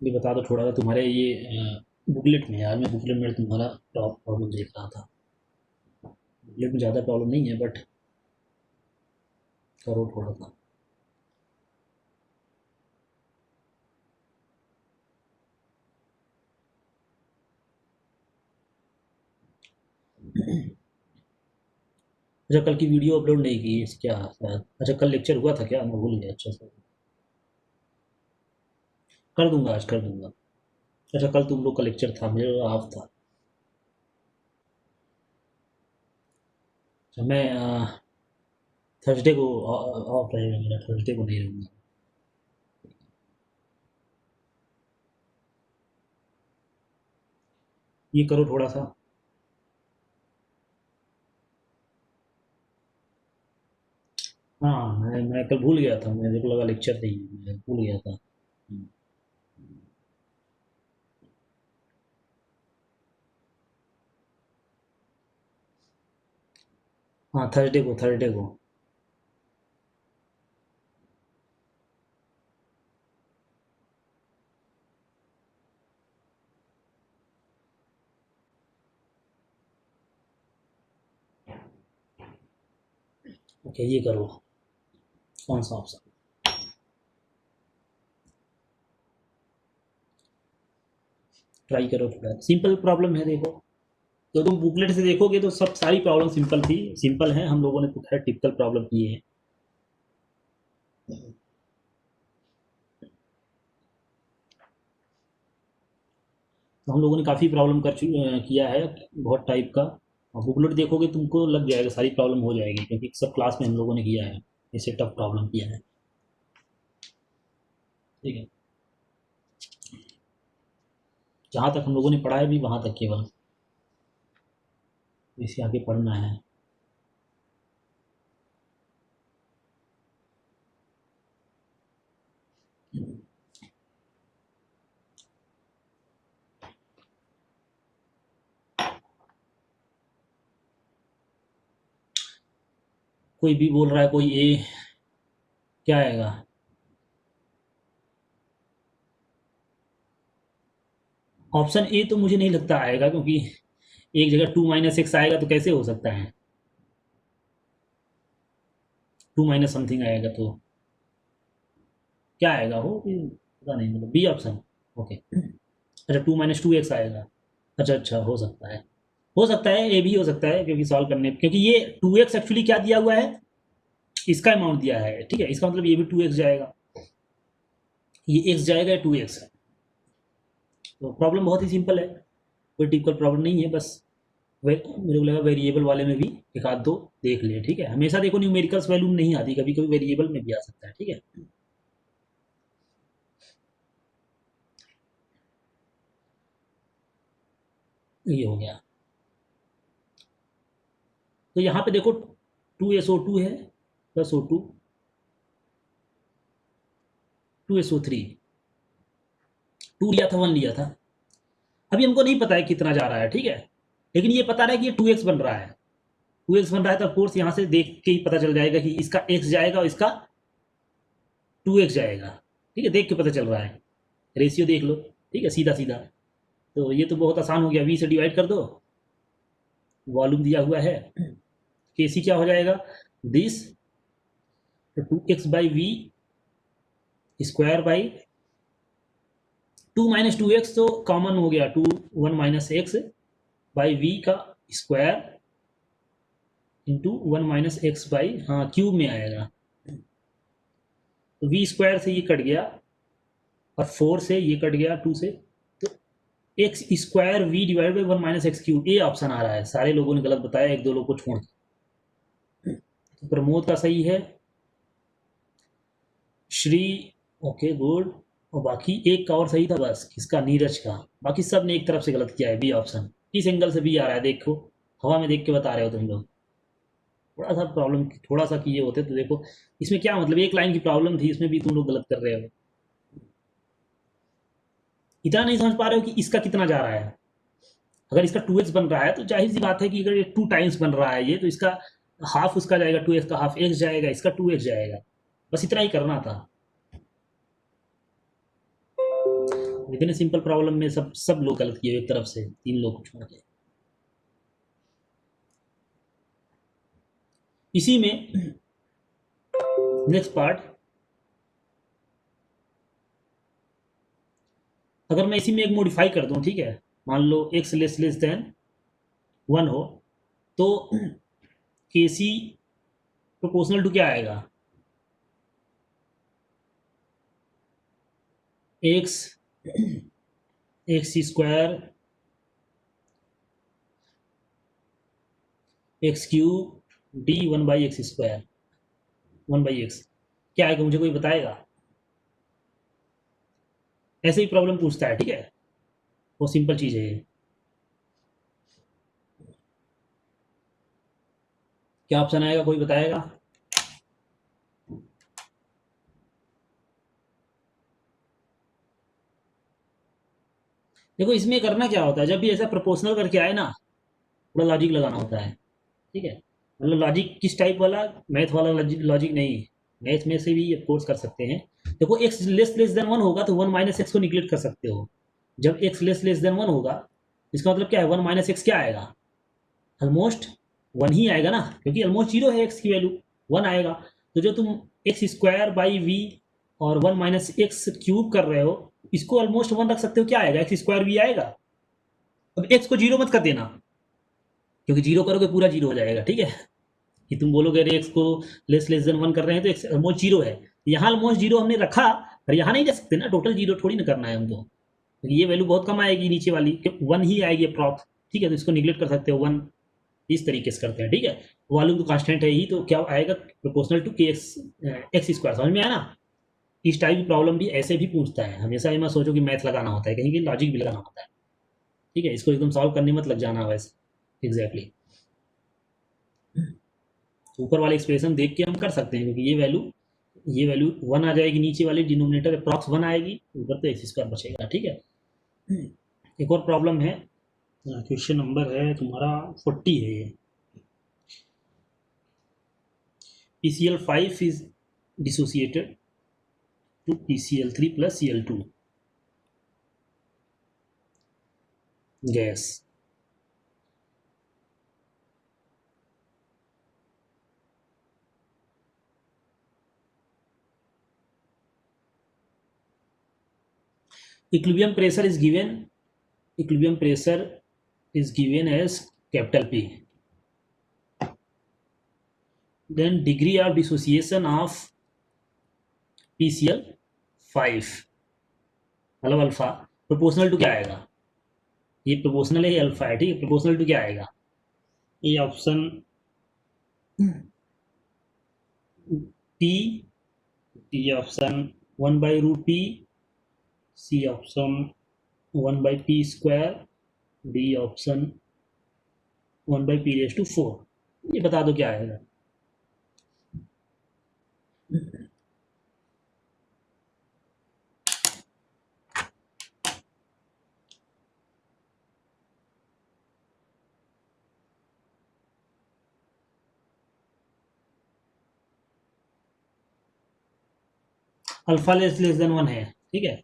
ये बता दो थोड़ा सा तुम्हारे ये बुकलेट में, यार मैं बुकलेट में तुम्हारा प्रॉब्लम देख रहा था। बुकलेट में ज़्यादा प्रॉब्लम नहीं है, बट करो थोड़ा सा। अच्छा, कल की वीडियो अपलोड नहीं की क्या शायद? अच्छा, कल लेक्चर हुआ था क्या? मैं भूल गया। अच्छा सर, कर दूंगा, आज कर दूंगा। अच्छा, कल तुम लोग का लेक्चर था, मेरा ऑफ था। अच्छा, मैं थर्सडे को ऑफ रहेगा मेरा, थर्सडे को नहीं रहूँगा। ये करो थोड़ा सा। हाँ, मैं कल भूल गया था, मेरे को लगा लेक्चर नहीं है, मैं भूल गया था। हाँ, थर्सडे को, थर्सडे को। ओके, ये करो। कौन सा ऑप्शन? ट्राई करो, थोड़ा सिंपल प्रॉब्लम है, देखो। तो तुम बुकलेट से देखोगे तो सब सारी प्रॉब्लम सिंपल थी, सिंपल है। हम लोगों ने तो खैर टिपिकल प्रॉब्लम किए हैं। तो हम लोगों ने काफ़ी प्रॉब्लम किया है, बहुत टाइप का। और बुकलेट देखोगे तुमको लग जाएगा, सारी प्रॉब्लम हो जाएगी, क्योंकि सब क्लास में हम लोगों ने किया है। ऐसे टफ प्रॉब्लम किया है। ठीक है। जहाँ तक हम लोगों ने पढ़ा है भी, वहाँ तक केवल, इससे आगे पढ़ना है। कोई भी बोल रहा है, कोई ए। क्या आएगा? ऑप्शन ए तो मुझे नहीं लगता आएगा, क्योंकि एक जगह 2 - x आएगा तो कैसे हो सकता है? 2 - समथिंग आएगा तो क्या आएगा वो पता नहीं, मतलब बी ऑप्शन। ओके। अच्छा, 2 - 2x आएगा। अच्छा अच्छा, हो सकता है। हो सकता है ए भी हो सकता है, क्योंकि सॉल्व करने, क्योंकि ये 2x एक्चुअली क्या दिया हुआ है, इसका अमाउंट दिया है। ठीक है, इसका मतलब ये भी 2x जाएगा, ये x जाएगा, 2x है। तो प्रॉब्लम बहुत ही सिंपल है, कोई टिपिकल प्रॉब्लम नहीं है। बस मेरे को लगा वेरिएबल वाले में भी एक आध दो देख ले। ठीक है, हमेशा देखो न्यूमेरिकल्स वैल्यू नहीं आती, कभी कभी वेरिएबल में भी आ सकता है। ठीक है। ये हो गया। तो यहाँ पे देखो, 2SO2 है, प्लस O2, 2SO3। 2 लिया था, 1 लिया था। अभी हमको नहीं पता है कितना जा रहा है, ठीक है, लेकिन ये पता रहा है कि ये 2x बन रहा है। 2x बन रहा है तो ऑफकोर्स यहाँ से देख के ही पता चल जाएगा कि इसका x जाएगा और इसका 2x जाएगा। ठीक है, देख के पता चल रहा है, रेशियो देख लो। ठीक है, सीधा सीधा। तो ये तो बहुत आसान हो गया, v से डिवाइड कर दो, वॉल्यूम दिया हुआ है। kc क्या हो जाएगा? This 2x/v square by 2 - 2x, तो कॉमन हो गया, 1 - x बाई v का स्क्वायर इंटू 1 - x बाई, हाँ, क्यूब में आएगा। तो वी स्क्वायर से ये कट गया, और 4 से ये कट गया, 2 से। तो x square v divide by 1 - x³ ये ऑप्शन आ रहा है। सारे लोगों ने गलत बताया, एक दो लोग को छोड़ के। तो प्रमोद का सही है, श्री, ओके गुड। और बाकी एक का और सही था बस, किसका? नीरज का। बाकी सब ने एक तरफ से गलत किया है, बी ऑप्शन। किस एंगल से बी आ रहा है देखो, हवा में देख के बता रहे हो तुम लोग। थोड़ा सा प्रॉब्लम, थोड़ा सा किए होते तो देखो, इसमें क्या मतलब, एक लाइन की प्रॉब्लम थी, इसमें भी तुम लोग गलत कर रहे हो। इतना नहीं समझ पा रहे हो कि इसका कितना जा रहा है? अगर इसका 2x बन रहा है तो जाहिर सी बात है कि अगर ये 2 टाइम्स बन रहा है ये, तो इसका हाफ उसका जाएगा, 2x का हाफ x जाएगा, इसका 2x जाएगा। बस इतना ही करना था। इतने सिंपल प्रॉब्लम में सब लोग गलत किए एक तरफ से, 3 लोग छोड़ के। इसी में नेक्स्ट पार्ट, अगर मैं इसी में एक मॉडिफाई कर दूं, ठीक है, मान लो x लेस देन 1 हो, तो केसी प्रोपोर्शनल टू क्या आएगा, x x square x cube D 1/x², 1/x, क्या आएगा मुझे कोई बताएगा? ऐसे ही प्रॉब्लम पूछता है, ठीक है, वो सिंपल चीज़ है ये। क्या ऑप्शन आएगा, कोई बताएगा? देखो इसमें करना क्या होता है, जब भी ऐसा प्रोपोर्शनल करके आए ना, थोड़ा लॉजिक लगाना होता है, ठीक है। मतलब लॉजिक किस टाइप वाला, मैथ वाला लॉजिक नहीं, मैथ में से भी कोर्स कर सकते हैं। देखो एक्स लेस देन 1 होगा तो 1 - x को निगलेक्ट कर सकते हो। जब एक्स लेस देन 1 होगा, इसका मतलब क्या है, 1 - x क्या आएगा, ऑलमोस्ट 1 ही आएगा ना, क्योंकि ऑलमोस्ट 0 है एक्स की वैल्यू, 1 आएगा। तो जो तुम x² और 1 - x³ कर रहे हो, इसको ऑलमोस्ट 1 रख सकते हो, क्या आएगा, x² आएगा। अब x को 0 मत कर देना, क्योंकि 0 करोगे पूरा 0 हो जाएगा, ठीक है। कि तुम बोलोगे अरे एक्स को लेस देन 1 कर रहे हैं तो एक्स ऑलमोस्ट 0 है, यहाँ ऑलमोस्ट 0 हमने रखा, पर यहाँ नहीं जा सकते ना, टोटल 0 थोड़ी ना करना है हमको, तो ये वैल्यू बहुत कम आएगी नीचे वाली, 1 ही आएगी अप्रॉक्स, ठीक है, तो इसको निगलेक्ट कर सकते हो 1, इस तरीके से करते हैं, ठीक है। वॉल्यूम तो कांस्टेंट है ही, तो क्या आएगा, प्रोपोर्शनल टू के एक्स², समझ में आया ना। इस टाइप की प्रॉब्लम भी ऐसे भी पूछता है, हमेशा ये मत सोचो कि मैथ लगाना होता है, कहीं भी लॉजिक भी लगाना होता है, ठीक है, इसको एकदम सॉल्व करने मत लग जाना वैसे एग्जैक्टली। ऊपर वाले एक्सप्रेशन देख के हम कर सकते हैं, क्योंकि ये वैल्यू 1 आ जाएगी, नीचे वाली डिनोमिनेटर अप्रॉक्स 1 आएगी, ऊपर तो x² बचेगा, ठीक है। एक और प्रॉब्लम है, क्वेश्चन नंबर है तुम्हारा 40 है ये। PCl5 is dissociated to PCl3 plus Cl2 gas. Equilibrium pressure is given. Equilibrium pressure is given as capital P. Then degree of dissociation of PCl5, मतलब अल्फा, प्रोपोर्शनल टू क्या आएगा, ये proportional है, ये अल्फा है, ठीक है, प्रोपोर्शनल टू क्या आएगा, ये ऑप्शन P, ये option 1/√P, C option 1/p², D option 1/p⁴, ये बता दो क्या आएगा। अल्फा लेस देन 1 है, ठीक है,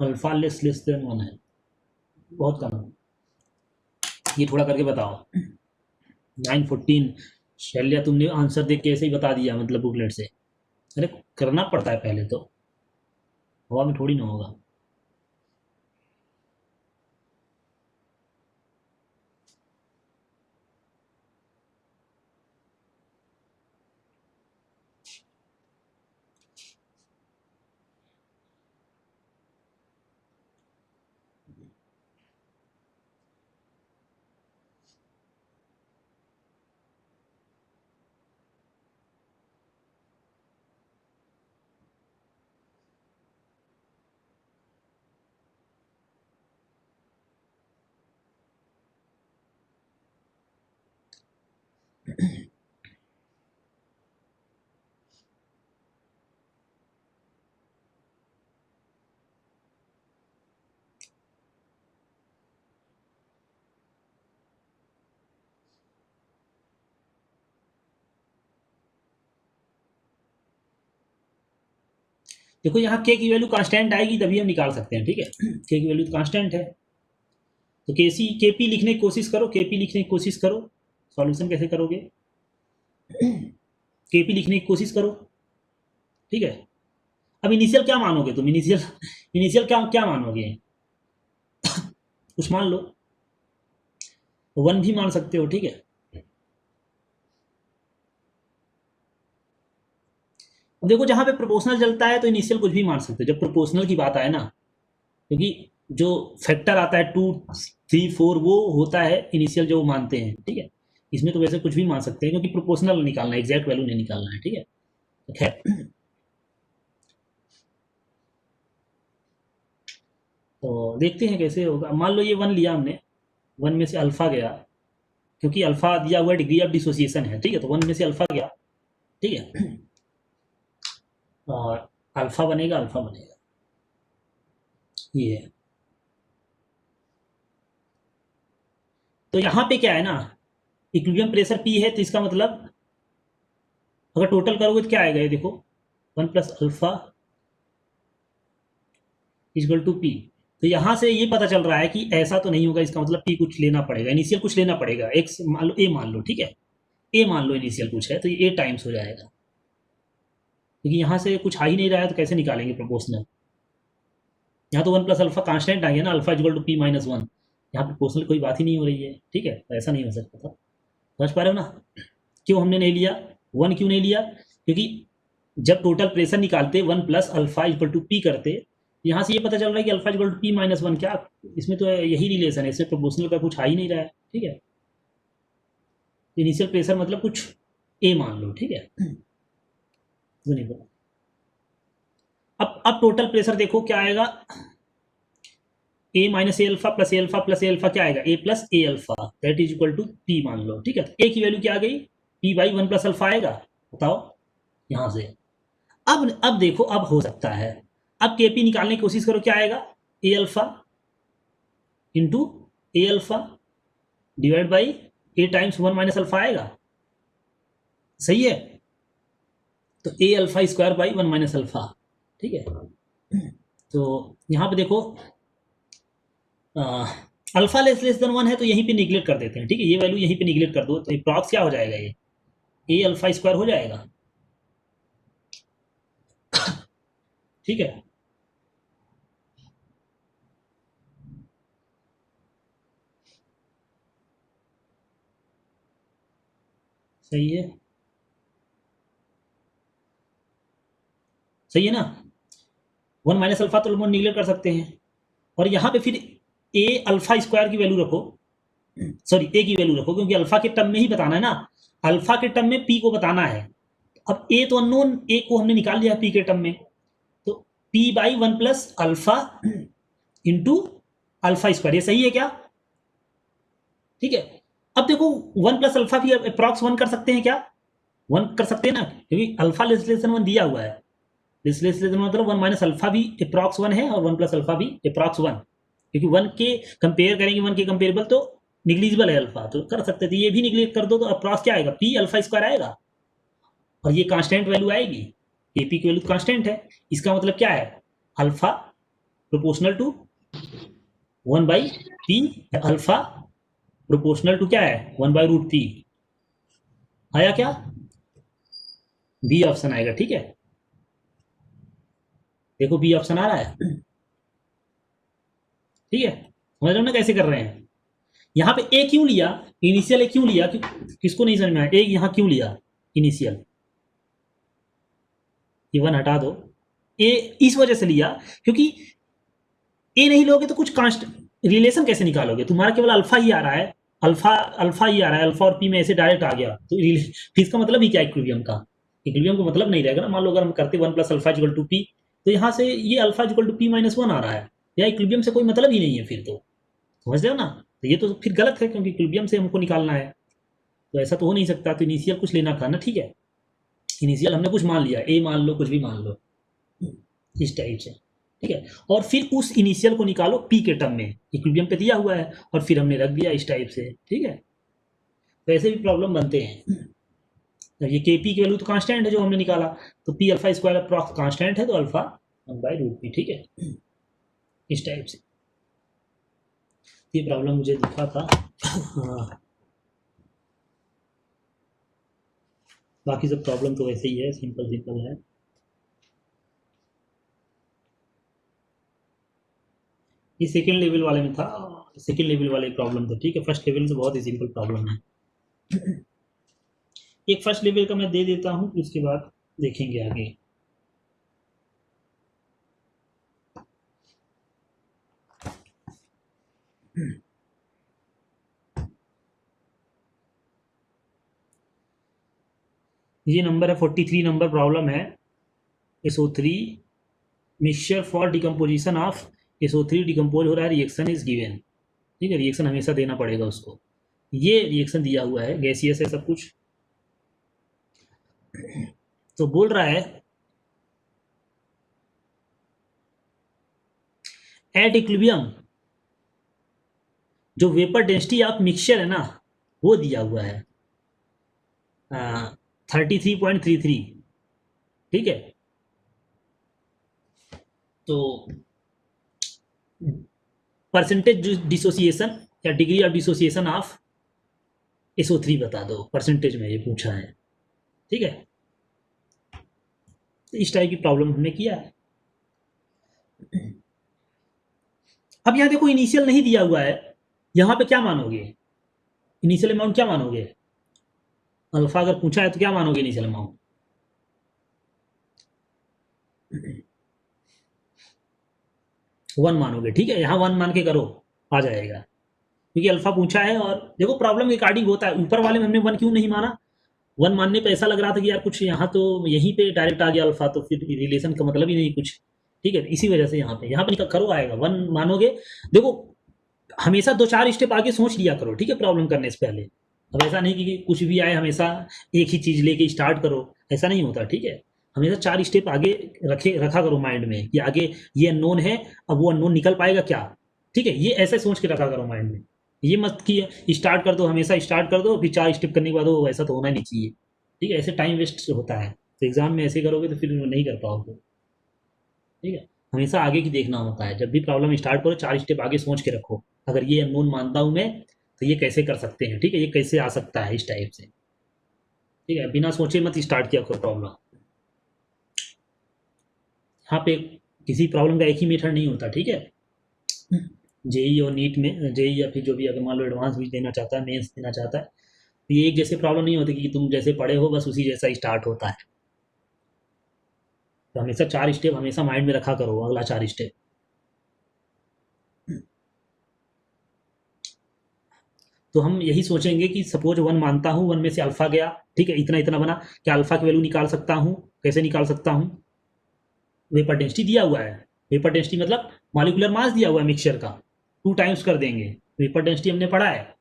अल्फा लेस देन 1 है, बहुत कम है। ये थोड़ा करके बताओ। 9:14, शैल्या तुमने आंसर देख के ऐसे ही बता दिया, मतलब बुकलेट से, अरे करना पड़ता है पहले तो, हवा में थोड़ी ना होगा। देखो यहाँ के की वैल्यू कांस्टेंट आएगी तभी हम निकाल सकते हैं, ठीक है। के की वैल्यू कांस्टेंट है, तो के पी लिखने की कोशिश करो, के पी लिखने की कोशिश करो। सॉल्यूशन कैसे करोगे, के पी लिखने की कोशिश करो, ठीक है। अब इनिशियल क्या मानोगे तुम, इनिशियल क्या क्या मानोगे, कुछ मान लो, 1 भी मान सकते हो, ठीक है। अब देखो जहां पे प्रोपोर्शनल चलता है तो इनिशियल कुछ भी मान सकते हो, जब प्रोपोर्शनल की बात आए ना, क्योंकि जो फैक्टर आता है 2 3 4 वो होता है इनिशियल जो मानते हैं, ठीक है। इसमें तो वैसे कुछ भी मान सकते हैं क्योंकि प्रोपोर्शनल निकालना है, एग्जैक्ट वैल्यू नहीं निकालना है, ठीक है। तो खैर, तो देखते हैं कैसे होगा। मान लो ये 1 लिया हमने, 1 में से अल्फा गया, क्योंकि अल्फा दिया हुआ डिग्री ऑफ डिसोसिएशन है, ठीक है। तो 1 में से अल्फा गया, ठीक है, और अल्फा बनेगा, अल्फा बनेगा, ये है। तो यहाँ पे क्या है ना, इक्विलिब्रियम प्रेशर पी है, तो इसका मतलब अगर टोटल करोगे तो क्या आएगा, ये देखो 1 plus alpha equal to P. तो यहाँ से ये पता चल रहा है कि ऐसा तो नहीं होगा, इसका मतलब पी कुछ लेना पड़ेगा, इनिशियल कुछ लेना पड़ेगा, एक्स मान लो, ए मान लो, ठीक है। ए मान लो इनिशियल कुछ है, तो ये ए टाइम्स हो जाएगा, क्योंकि यहाँ से कुछ आ ही नहीं रहा है, तो कैसे निकालेंगे प्रोपोर्शनल। यहाँ तो 1 प्लस अल्फा कांस्टेंट आ गया ना, alpha equal to P minus 1, यहाँ प्रोपोर्शनल कोई बात ही नहीं हो रही है, ठीक है। तो ऐसा नहीं हो सकता था, समझ पा रहे हो ना। क्यों हमने नहीं लिया 1, क्यों नहीं लिया, क्योंकि जब टोटल प्रेशर निकालते 1 plus alpha equal to P करते, यहाँ से ये पता चल रहा है कि alpha equal to P minus 1, क्या इसमें तो यही रिलेशन है, इससे प्रोपोर्शनल का कुछ आ ही नहीं रहा है, ठीक है। इनिशियल प्रेशर मतलब कुछ ए मान लो, ठीक है। तो नहीं पता। अब टोटल प्रेशर देखो क्या आएगा, a minus a alpha plus a alpha plus a alpha क्या आएगा, a plus a alpha, that is equal to P मान लो, ठीक है। तो ए की वैल्यू क्या आ गई, पी बाई 1 प्लस अल्फा आएगा, बताओ यहाँ से। अब देखो, अब हो सकता है, अब के पी निकालने की कोशिश करो, क्या आएगा, a alpha into a alpha divide by a times 1 minus alpha आएगा, सही है। तो a alpha square by 1 minus alpha, ठीक है। तो यहाँ पे देखो अल्फा लेस देन 1 है, तो यहीं पे निगलेक्ट कर देते हैं, ठीक है। ये वैल्यू यहीं पे निगलेक्ट कर दो, तो अप्रॉक्स क्या हो जाएगा, ये ए अल्फा स्क्वायर हो जाएगा, ठीक है। सही है, सही है ना। 1 माइनस अल्फा तो लोग निगलेक्ट कर सकते हैं, और यहाँ पे फिर ए अल्फा स्क्वायर की वैल्यू रखो, सॉरी ए की वैल्यू रखो, क्योंकि अल्फा के टर्म में ही बताना है ना, अल्फा के टर्म में पी को बताना है। अब ए तो अननोन, ए को हमने निकाल लिया पी के टर्म में, तो P by 1 plus alpha into alpha square, ये सही है क्या, ठीक है। अब देखो 1 प्लस अल्फा भी अप्रॉक्स 1 कर सकते हैं क्या, 1 कर सकते हैं ना, क्योंकि अल्फा लेस देन 1 दिया हुआ है, लेस देन मतलब 1 माइनस अल्फा भी अप्रॉक्स 1 है, और 1 प्लस अल्फा भी अप्रॉक्स 1, क्योंकि 1 के कंपेयर करेंगे, 1 के कंपेरेबल तो निग्लिजिबल है अल्फा, तो कर सकते थे, ये भी निग्लेक्ट कर दो, तो अप्रॉक्स क्या आएगा, पी अल्फा स्क्वायर आएगा, और ये कांस्टेंट वैल्यू आएगी, ए पी की वैल्यू कांस्टेंट है, इसका मतलब क्या है, alpha proportional to 1 by P, alpha proportional to क्या है, 1 बाई रूट पी, आया क्या, बी ऑप्शन आएगा, ठीक है। देखो बी ऑप्शन आ रहा है, ठीक है। समझ रहे हो ना कैसे कर रहे हैं। यहाँ पे ए क्यों लिया, इनिशियल ए क्यों लिया, किसको नहीं समझ में आया, ए यहाँ क्यों लिया इनिशियल, ये 1 हटा दो, ए इस वजह से लिया क्योंकि ए नहीं लोगे तो कुछ कांस्ट रिलेशन कैसे निकालोगे, तुम्हारा केवल अल्फा ही आ रहा है, अल्फा ही आ रहा है, अल्फा और पी में ऐसे डायरेक्ट आ गया, तो इसका मतलब ही क्या इक्विलिब्रियम का, इक्विलिब्रियम का मतलब नहीं रहेगा ना। मान लो अगर हम करते 1 plus alpha equal to P, तो यहाँ से ये alpha equal to P minus 1 आ रहा है, या इक्विलिब्रियम से कोई मतलब ही नहीं है फिर, तो समझ रहे हो ना। तो ये तो फिर गलत है, क्योंकि इक्विलिब्रियम से हमको निकालना है, तो ऐसा तो हो नहीं सकता, तो इनिशियल कुछ लेना था ना, ठीक है। इनिशियल हमने कुछ मान लिया, ए मान लो, कुछ भी मान लो, इस टाइप से, ठीक है। और फिर उस इनिशियल को निकालो पी के टर्म में, इक्विलिब्रियम पे दिया हुआ है, और फिर हमने रख दिया इस टाइप से, ठीक है। तो ऐसे भी प्रॉब्लम बनते हैं। ये के पी की वैल्यू तो कांस्टेंट है जो हमने निकाला, तो P alpha square approx constant है, तो अल्फा 1/√p, ठीक है, इस टाइप से। ये प्रॉब्लम मुझे दिखा था। हाँ, बाकी सब प्रॉब्लम तो वैसे ही है, सिंपल सिंपल है। ये सेकेंड लेवल वाले में था, सेकेंड लेवल वाले प्रॉब्लम थे, ठीक है। फर्स्ट लेवल से बहुत ही सिंपल प्रॉब्लम है। एक फर्स्ट लेवल का मैं दे देता हूँ, उसके बाद देखेंगे आगे। ये नंबर है 43 नंबर प्रॉब्लम है। SO3 mixture for decomposition of SO3 decompose हो रहा है, रिएक्शन इज गिवन, ठीक है। रिएक्शन हमेशा देना पड़ेगा उसको। ये रिएक्शन दिया हुआ है, गैसियस है सब कुछ। तो बोल रहा है एट इक्विलिब्रियम जो वेपर डेंसिटी ऑफ मिक्सचर है ना, वो दिया हुआ है 33.33, ठीक है। तो परसेंटेज डिसोसिएशन या degree of dissociation of SO3 बता दो, परसेंटेज में ये पूछा है, ठीक है। तो इस टाइप की प्रॉब्लम हमने किया है। अब यहाँ देखो इनिशियल नहीं दिया हुआ है, यहाँ पे क्या मानोगे? इनिशियल अमाउंट क्या मानोगे? अल्फा अगर पूछा है तो क्या मानोगे इनिशियल अमाउंट? 1 मानोगे, ठीक है। यहाँ 1 मान के करो, आ जाएगा, क्योंकि अल्फा पूछा है। और देखो प्रॉब्लम रिकॉर्डिंग होता है, ऊपर वाले में हमने 1 क्यों नहीं माना? 1 मानने पे ऐसा लग रहा था कि यार कुछ यहाँ तो यहीं पे डायरेक्ट आ गया अल्फा, तो फिर रिलेशन का मतलब ही नहीं कुछ, ठीक है। इसी वजह से यहाँ पे करो आएगा 1 मानोगे। देखो हमेशा 2-4 स्टेप आगे सोच लिया करो, ठीक है, प्रॉब्लम करने से पहले। अब ऐसा नहीं कि कुछ भी आए हमेशा एक ही चीज़ लेके स्टार्ट करो, ऐसा नहीं होता, ठीक है। हमेशा 4 स्टेप आगे रखा करो माइंड में कि आगे ये अननोन है, अब वो अननोन निकल पाएगा क्या, ठीक है। ये ऐसे सोच के रखा करो माइंड में। ये मत कि स्टार्ट कर दो, हमेशा स्टार्ट कर दो फिर 4 स्टेप करने के बाद वो, ऐसा तो होना नहीं चाहिए, ठीक है। ऐसे टाइम वेस्ट होता है, तो एग्जाम में ऐसे करोगे तो फिर नहीं कर पाओगे, ठीक है। हमेशा आगे की देखना होता है, जब भी प्रॉब्लम स्टार्ट करो 4 स्टेप आगे सोच के रखो। अगर ये अननोन मानता हूँ मैं, तो ये कैसे कर सकते हैं, ठीक है, ये कैसे आ सकता है, इस टाइप से, ठीक है। बिना सोचे मत स्टार्ट किया करो प्रॉब्लम। यहाँ पे किसी प्रॉब्लम का एक ही मेथड नहीं होता, ठीक है। जेई और नीट में, जेई या फिर जो भी अगर मान लो एडवांस भी देना चाहता है, मेंस देना चाहता है, तो ये एक जैसे प्रॉब्लम नहीं होती कि तुम जैसे पढ़े हो बस उसी जैसा स्टार्ट होता है। तो हमेशा 4 स्टेप हमेशा माइंड में रखा करो, अगला 4 स्टेप। तो हम यही सोचेंगे कि सपोज 1 मानता हूँ, 1 में से अल्फा गया, ठीक है, इतना इतना बना, क्या अल्फा की वैल्यू निकाल सकता हूँ? कैसे निकाल सकता हूँ? वेपर डेंसिटी दिया हुआ है, वेपर डेंसिटी मतलब मॉलिक्यूलर मास दिया हुआ है मिक्सचर का, 2 टाइम्स कर देंगे। वेपर डेंसिटी हमने पढ़ा है,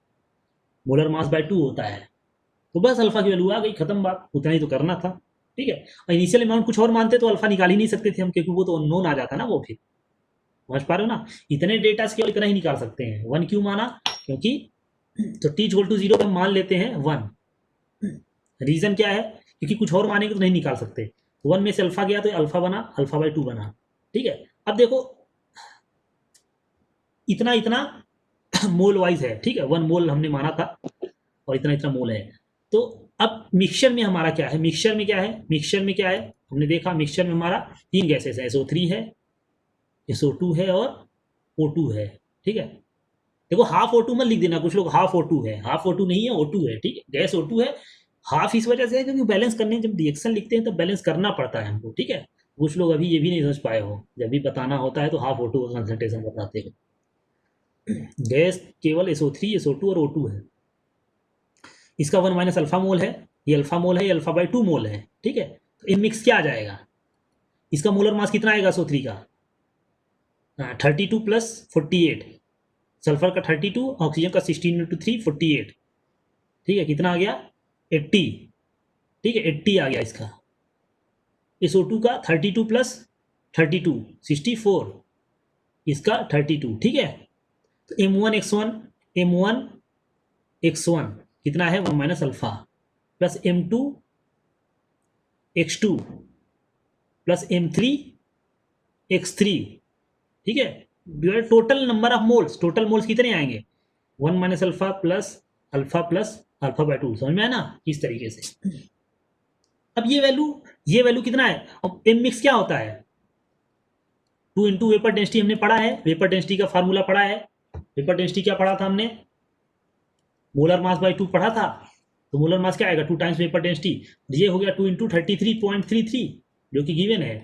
मोलर मास बाय 2 होता है। तो बस अल्फा की वैल्यू आ गई, खत्म बात, उतना ही तो करना था, ठीक है। और इनिशियल अमाउंट कुछ और मानते तो अल्फा निकाल ही नहीं सकते थे हम, क्योंकि वो तो अननोन आ जाता ना वो, फिर समझ पा रहे हो ना। इतने डेटा से केवल इतना ही निकाल सकते हैं। 1 क्यों माना? क्योंकि तो t=0 पे हम मान लेते हैं 1। रीजन क्या है? क्योंकि कुछ और मानेंगे तो नहीं निकाल सकते। 1 में से अल्फा गया तो अल्फा बना, अल्फा बाय 2 बना, ठीक है। अब देखो इतना इतना मोल वाइज है, ठीक है, 1 मोल हमने माना था और इतना इतना मोल है। तो अब मिक्सचर में हमारा क्या है? मिक्सचर में क्या है? मिक्सचर में क्या है? हमने देखा मिक्सचर में हमारा 3 गैसेस है, SO3 है, SO2 है और O2 है, ठीक है। देखो हाफ O2 मत लिख देना, कुछ लोग हाफ O2 है, हाफ O2 नहीं है, O2 है, ठीक है। गैस O2 है। हाफ इस वजह से है क्योंकि बैलेंस करने जब रिएक्शन लिखते हैं तब बैलेंस करना पड़ता है हमको, ठीक है। कुछ लोग अभी ये भी नहीं समझ पाए हो, जब भी बताना होता है तो हाफ O2 का कंसंट्रेशन बताते हो। गैस केवल SO3 SO2 और O2 है। इसका 1 माइनस अल्फा मोल है, ये अल्फा मोल है, ये अल्फा बाय 2 मोल है, ठीक है। तो इन मिक्स क्या आ जाएगा? इसका मोलर मास कितना आएगा SO3 का? 32 प्लस 48, सल्फर का 32, ऑक्सीजन का 16 × 3 48, ठीक है। कितना आ गया? 80, ठीक है, 80 आ गया इसका। SO2 का 32 प्लस 32 64, इसका 32, ठीक है। तो M1 कितना है? 1 minus alpha plus M2 X2 plus M3 x3, ठीक है, divide total number of moles, total moles कितने आएंगे 1 minus alpha plus alpha by 2, समझ में आया ना इस तरीके से। अब ये वैल्यू कितना है, अब एम मिक्स क्या होता है 2 इंटू वेपर डेंसिटी हमने पढ़ा है, वेपर डेंसिटी का फार्मूला पढ़ा है, वेपर डेंसिटी क्या पढ़ा था हमने मोलर मास बाय 2 पढ़ा था, तो मोलर मास क्या आएगा 2 टाइम्स वेपर डेंसिटी, ये हो गया 2 इंटू 33.33 जो कि गिवन है,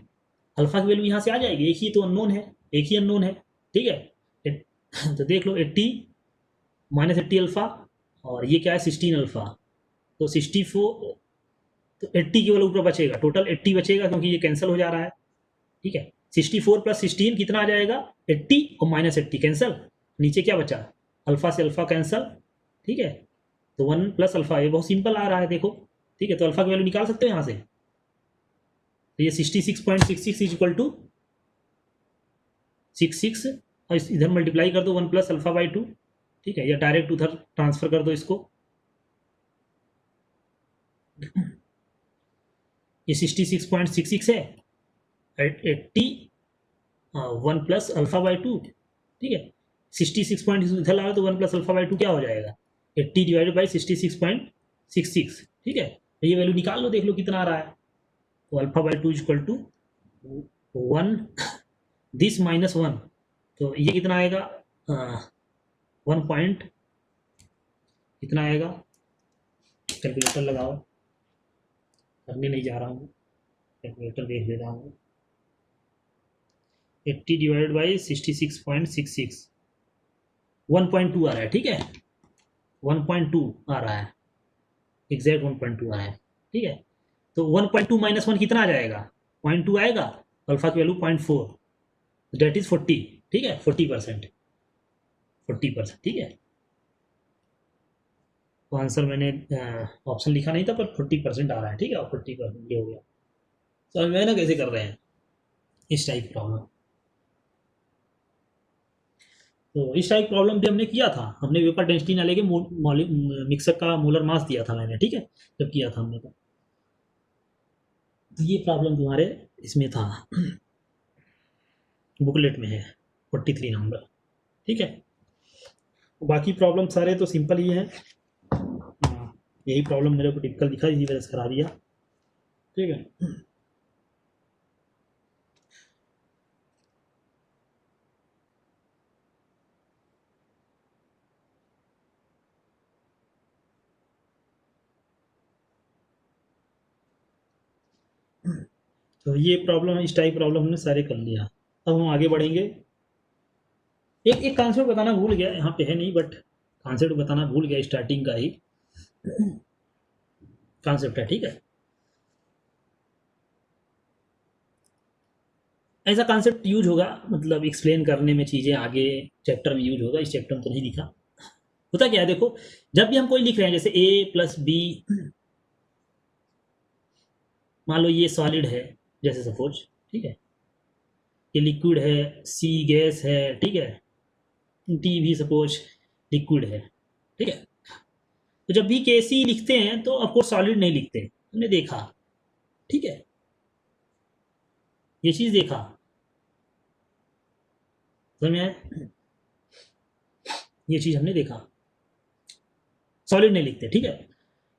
अल्फा की वैल्यू यहाँ से आ जाएगी, एक ही तो अननोन है, एक ही अननोन है, ठीक है। तो देख लो 80 माइनस 80 अल्फा और ये क्या है 16 अल्फा, तो 64, तो 80 केवल ऊपर बचेगा, टोटल 80 बचेगा क्योंकि ये कैंसिल हो जा रहा है, ठीक है। 64 प्लस 16 कितना आ जाएगा 80 और माइनस 80 कैंसिल, नीचे क्या बचा अल्फा से अल्फा कैंसिल, ठीक है, तो 1 प्लस अल्फा, ये बहुत सिंपल आ रहा है देखो, ठीक है, तो अल्फा की वैल्यू निकाल सकते हो यहाँ से, तो ये 66.66 इज इक्वल टू 66 और इधर मल्टीप्लाई कर दो 1 प्लस अल्फा बाई 2, ठीक है, या डायरेक्ट उधर ट्रांसफर कर दो इसको, ये 66.66 है 80 1 प्लस अल्फा बाई 2, ठीक है, 66 पॉइंट इधर ला तो 1 प्लस अल्फा बाई 2 क्या हो जाएगा 80 डिवाइडेड बाई 66.66, ठीक है, तो ये वैल्यू निकाल लो, देख लो कितना आ रहा है, तो alpha by 2 equal to 1 this minus 1, तो ये कितना आएगा 1 पॉइंट कितना आएगा, कैलकुलेटर लगाओ, करने नहीं जा रहा हूँ, कैलकुलेटर देख ले रहा हूँ, 80 डिवाइडेड बाई 66.66 1.2 आ रहा है, ठीक है 1.2 आ रहा है, एग्जैक्ट 1.2 आ रहा है, ठीक है, तो 1.2 माइनस 1 कितना आ जाएगा 0.2 आएगा, अल्फा की वैल्यू 0.4, डेट इज 40, ठीक है 40%, ठीक है, तो आंसर मैंने ऑप्शन लिखा नहीं था पर 40% आ रहा है, ठीक है, और 40% ये हो गया, समझ में ना कैसे कर रहे हैं इस टाइप प्रॉब्लम, तो इस टाइप प्रॉब्लम भी हमने किया था, हमने वेपर डेंसिटी ना लेके मिक्सर का मोलर मास दिया था मैंने, ठीक है, जब किया था हमने, तो ये प्रॉब्लम तुम्हारे इसमें था बुकलेट में है 43 नंबर, ठीक है, बाकी प्रॉब्लम सारे तो सिंपल ही हैं, यही प्रॉब्लम मेरे को टिपिकल दिखा, इसी वजह से करा दिया, ठीक है। तो ये प्रॉब्लम इस टाइप प्रॉब्लम हमने सारे कर लिया, अब हम आगे बढ़ेंगे, एक कॉन्सेप्ट बताना भूल गया, यहाँ पे है नहीं बट कॉन्सेप्ट बताना भूल गया, स्टार्टिंग का ही कॉन्सेप्ट है, ठीक है, ऐसा कॉन्सेप्ट यूज होगा मतलब एक्सप्लेन करने में, चीज़ें आगे चैप्टर में यूज होगा, इस चैप्टर में तो नहीं दिखा, होता क्या है देखो, जब भी हम कोई लिख रहे हैं जैसे ए प्लस बी, मान लो ये सॉलिड है जैसे सपोज, ठीक है, ये लिक्विड है, सी गैस है, ठीक है, टी भी सपोज लिक्विड है, ठीक है, तो जब भी के सी लिखते हैं तो ऑफकोर्स सॉलिड नहीं लिखते, हमने देखा, ठीक है, ये चीज़ देखा, समझ में आया, ये चीज़ हमने देखा, सॉलिड नहीं लिखते, ठीक है।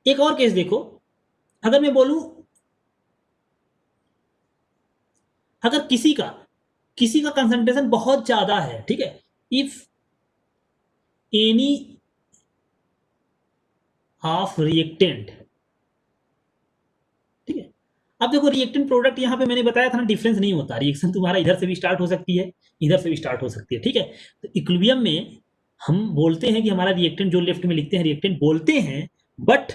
एक और केस देखो, अगर मैं बोलूं अगर किसी का कंसंट्रेशन बहुत ज़्यादा है, ठीक है, इफ एनी ऑफ रिएक्टेंट, ठीक है, अब देखो रिएक्टेंट प्रोडक्ट यहाँ पे मैंने बताया था ना, डिफरेंस नहीं होता, रिएक्शन तुम्हारा इधर से भी स्टार्ट हो सकती है, इधर से भी स्टार्ट हो सकती है, ठीक है, तो इक्विलिब्रियम में हम बोलते हैं कि हमारा रिएक्टेंट जो लेफ्ट में लिखते हैं रिएक्टेंट बोलते हैं, बट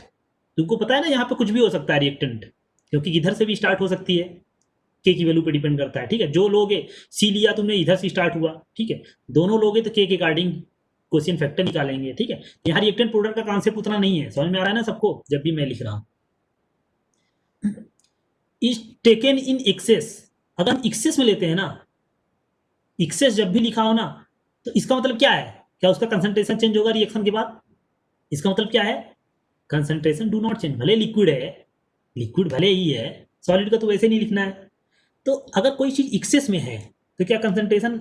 तुमको पता है ना यहाँ पे कुछ भी हो सकता है रिएक्टेंट, क्योंकि इधर से भी स्टार्ट हो सकती है, के की वैल्यू पे डिपेंड करता है, ठीक है, जो लोगे सी लिया तुमने इधर से स्टार्ट हुआ, ठीक है, दोनों लोगे तो के अकॉर्डिंग क्वेश्चन फैक्टर निकालेंगे, ठीक है, यहाँ रिएक्टेंट प्रोडक्ट का कॉन्सेप्ट उतना नहीं है, समझ में आ रहा है ना सबको, जब भी मैं लिख रहा हूँ इज टेकन इन एक्सेस, अगर हम एक्सेस में लेते हैं ना, एक्सेस जब भी लिखा हो ना, तो इसका मतलब क्या है, क्या उसका कंसंट्रेशन चेंज होगा रिएक्शन के बाद, इसका मतलब क्या है कंसंट्रेशन डू नॉट चेंज, भले लिक्विड है, लिक्विड भले ही है, सॉलिड का तो वैसे नहीं लिखना है, तो अगर कोई चीज़ एक्सेस में है तो क्या कंसंट्रेशन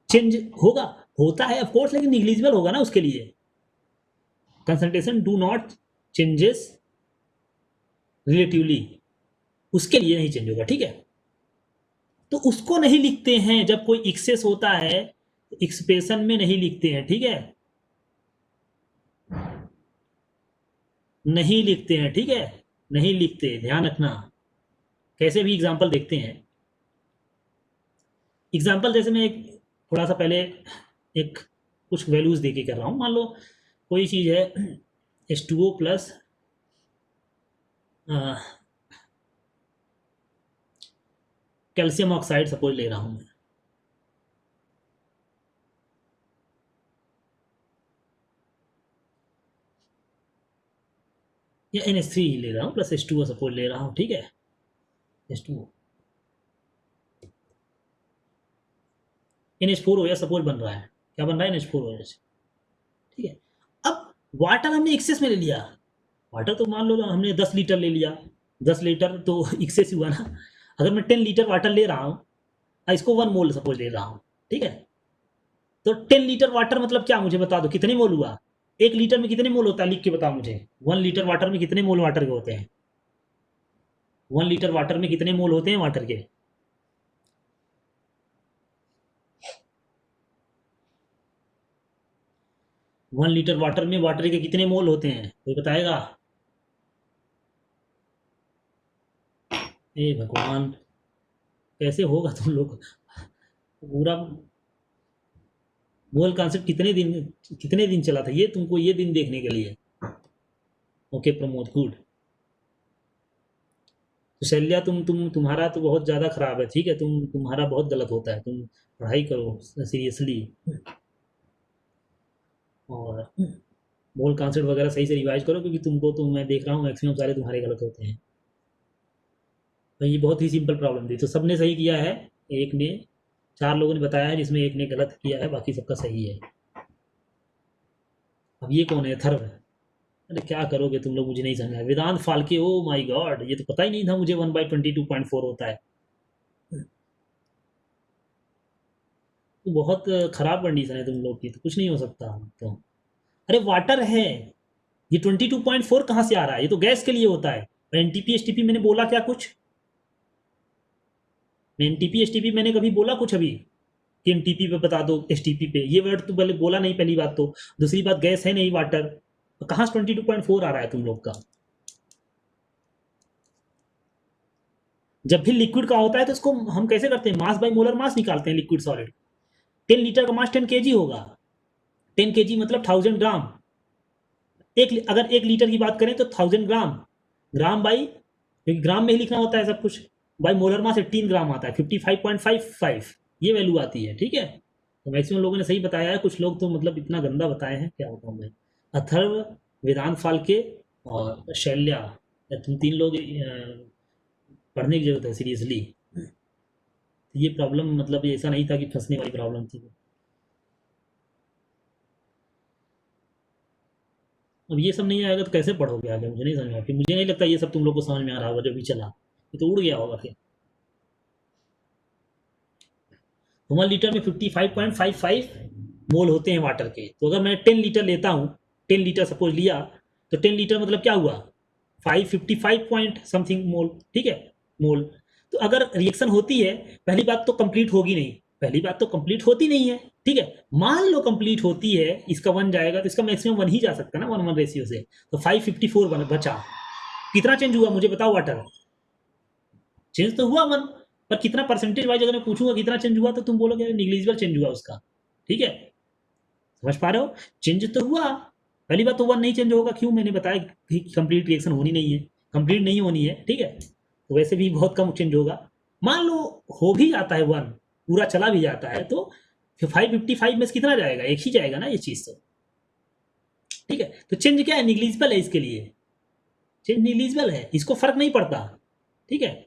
चेंज होगा? होता है ऑफ कोर्स, लेकिन निग्लिजिबल होगा ना उसके लिए। Concentration do not changes relatively, उसके लिए नहीं चेंज होगा, ठीक है। तो उसको नहीं लिखते हैं जब कोई एक्सेस होता है, एक्सप्रेशन में नहीं लिखते हैं, ठीक है, नहीं लिखते हैं, ठीक है, नहीं लिखते, ध्यान रखना। कैसे भी एग्जाम्पल देखते हैं। एग्जाम्पल जैसे मैं एक थोड़ा सा पहले एक कुछ वैल्यूज दे के कर रहा हूँ। मान लो कोई चीज़ है H2O plus calcium oxide suppose ले रहा हूँ मैं, या NH3 ले रहा हूँ प्लस H2O सपोज ले रहा हूँ, ठीक है, H2O NH4OH सपोज बन रहा है। क्या बन रहा है? NH4OH, ठीक है। अब वाटर हमने एक्सेस में ले लिया, वाटर तो मान लो हमने 10 लीटर ले लिया, 10 लीटर तो एक्सेस हुआ ना। अगर मैं 10 लीटर वाटर ले रहा हूँ, इसको 1 मोल सपोज ले रहा हूँ, ठीक है, तो 10 लीटर वाटर मतलब क्या, मुझे बता दो कितने मोल हुआ? 1 लीटर में कितने मोल होता है, लिख के बताओ मुझे। 1 लीटर वाटर में कितने मोल वाटर के होते हैं? 1 लीटर वाटर में कितने मोल होते हैं वाटर के? 1 लीटर वाटर में वाटर के कितने मोल होते हैं, कोई बताएगा? ए भगवान, कैसे होगा तुम लोग? पूरा मोल कॉन्सेप्ट कितने दिन चला था ये, तुमको ये दिन देखने के लिए? Okay Pramod, good. तो शैल्या तुम्हारा तो बहुत ज़्यादा खराब है, ठीक है, तुम्हारा बहुत गलत होता है, तुम पढ़ाई करो सीरियसली, और मोल कॉन्सेप्ट वगैरह सही से रिवाइज करो, क्योंकि तुमको तो मैं देख रहा हूँ मैक्सिमम सारे तुम्हारे गलत होते हैं। तो ये बहुत ही सिंपल प्रॉब्लम थी, तो सबने सही किया है, एक ने 4 लोगों ने बताया है, जिसमें एक ने गलत किया है, बाकी सबका सही है। अब ये कौन है? अथर्व। अरे क्या करोगे तुम लोग, मुझे नहीं समझ आया। वेदांत फाल्के, ओ माय गॉड, ये तो पता ही नहीं था मुझे 1/22.4 होता है। तो बहुत खराब कंडीशन है तुम लोग की, तो कुछ नहीं हो सकता तो। अरे वाटर है, ये 22.4 कहाँ से आ रहा है? ये तो गैस के लिए होता है। और एनटीपी एसटीपी मैंने बोला क्या कुछ? एनटीपी एसटीपी मैंने कभी बोला कुछ अभी कि एनटीपी पे बता दो, एसटीपी पे? ये वर्ड तो पहले बोला नहीं, पहली बात तो। दूसरी बात, गैस है नहीं वाटर, तो कहाँ से 22.4 आ रहा है तुम लोग का? जब भी लिक्विड का होता है तो इसको हम कैसे करते हैं? मास बाई मोलर मास निकालते हैं लिक्विड सॉलिड। 10 लीटर का मास 10 kg होगा। 10 kg मतलब 1000 ग्राम। अगर 1 लीटर की बात करें तो 1000 ग्राम, ग्राम बाई, क्योंकि ग्राम में ही लिखना होता है सब कुछ, बाई मोलर मास 18 ग्राम आता है, 55.55 ये वैल्यू आती है, ठीक है। तो मैक्सिमम लोगों ने सही बताया है, कुछ लोग तो मतलब इतना गंदा बताए हैं, क्या बताऊँ मैं। अथर्व, वेदांत फाल्के और शैल्या, तुम 3 लोग पढ़ने की जरूरत है सीरियसली। ये प्रॉब्लम मतलब ऐसा नहीं था कि फंसने वाली प्रॉब्लम थी। अब ये सब नहीं आएगा तो कैसे पढ़ोगे आगे, मुझे नहीं समझ में, फिर मुझे नहीं लगता ये सब तुम लोग को समझ में आ रहा होगा जो भी चला, ये तो उड़ गया होगा फिर। तो 1 लीटर में 55.55 मोल होते हैं वाटर के। तो अगर मैं 10 लीटर लेता हूँ, 10 लीटर सपोज लिया, तो 10 लीटर मतलब क्या हुआ? 555 पॉइंट समथिंग मोल, ठीक है, मोल। तो अगर रिएक्शन होती है, पहली बात तो कंप्लीट होगी नहीं, पहली बात तो कंप्लीट होती नहीं है, ठीक है। मान लो कंप्लीट होती है, इसका 1 जाएगा तो इसका मैक्सिमम 1 ही जा सकता है ना, 1:1 रेशियो से। तो 554 बचा। कितना चेंज हुआ मुझे बताओ वाटर? चेंज तो हुआ 1, पर कितना परसेंटेज वाइज अगर मैं पूछूंगा कितना चेंज हुआ, तो तुम बोलोगे निग्लिजिबल चेंज हुआ उसका, ठीक है। समझ पा रहे हो? चेंज तो हुआ, पहली बात तो 1 नहीं चेंज होगा, क्यों? मैंने बताया कि कंप्लीट रिएक्शन होनी नहीं है, कंप्लीट नहीं होनी है, ठीक है। तो वैसे भी बहुत कम चेंज होगा। मान लो हो भी जाता है 1, पूरा चला भी जाता है, तो फिर 555 में से कितना जाएगा? एक ही जाएगा ना ये चीज़ तो, ठीक है। तो चेंज क्या है? निग्लिजिबल है इसके लिए, चेंज निग्लिजिबल है, इसको फर्क नहीं पड़ता, ठीक है।